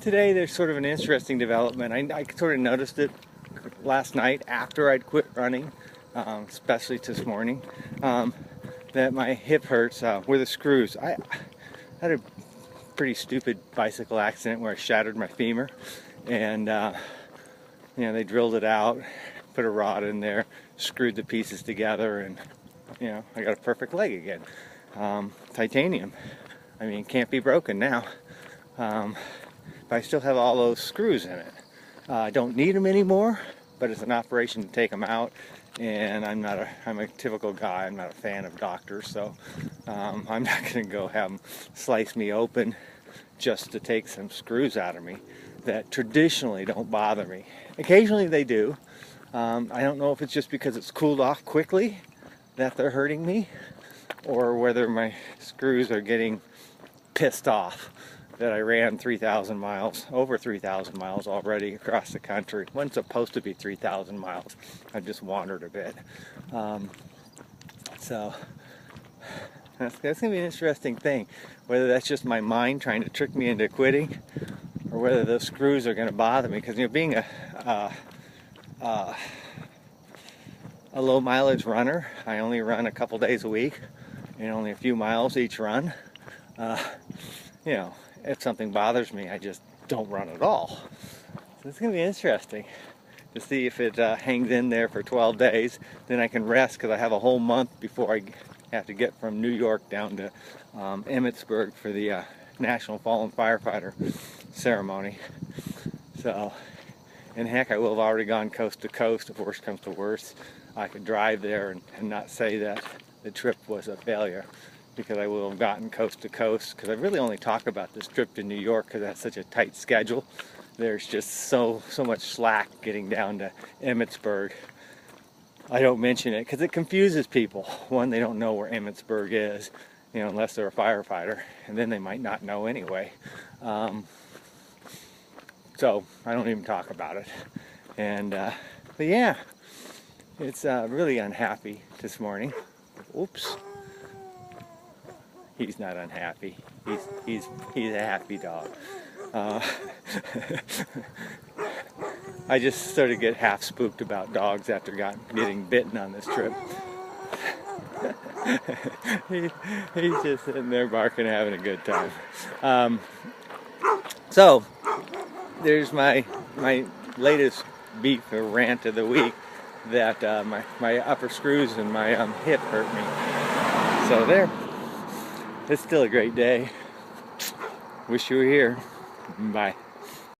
Today there's sort of an interesting development. I sort of noticed it last night after I'd quit running, especially this morning, that my hip hurts where the screws. I had a pretty stupid bicycle accident where I shattered my femur, and they drilled it out, put a rod in there, screwed the pieces together, and I got a perfect leg again. Titanium. I mean, can't be broken now. But I still have all those screws in it. I don't need them anymore, but it's an operation to take them out, and I'm a typical guy. I'm not a fan of doctors, so I'm not going to go have them slice me open just to take some screws out of me that traditionally don't bother me. Occasionally they do. I don't know if it's just because it's cooled off quickly that they're hurting me, or whether my screws are getting pissed off that I ran 3,000 miles, over 3,000 miles already across the country. It wasn't supposed to be 3,000 miles. I just wandered a bit. So that's going to be an interesting thing, whether that's just my mind trying to trick me into quitting, or whether those screws are going to bother me. Because being a low mileage runner, I only run a couple days a week and only a few miles each run. If something bothers me, I just don't run at all. So it's going to be interesting to see if it hangs in there for 12 days. Then I can rest, because I have a whole month before I have to get from New York down to Emmitsburg for the National Fallen Firefighter ceremony. So, and heck, I will have already gone coast to coast. If worst comes to worst, I could drive there and not say that the trip was a failure, because I will have gotten coast to coast. Because I really only talk about this trip to New York because that's such a tight schedule. There's just so much slack getting down to Emmitsburg. I don't mention it because it confuses people. One, they don't know where Emmitsburg is, unless they're a firefighter, and then they might not know anyway. So I don't even talk about it. But yeah, it's really unhappy this morning. Oops. He's not unhappy. He's a happy dog. I just sort of get half spooked about dogs after getting bitten on this trip. He's just sitting there barking, having a good time. So there's my latest beef or rant of the week, that my upper screws and my hip hurt me. So there. It's still a great day. Wish you were here. Bye.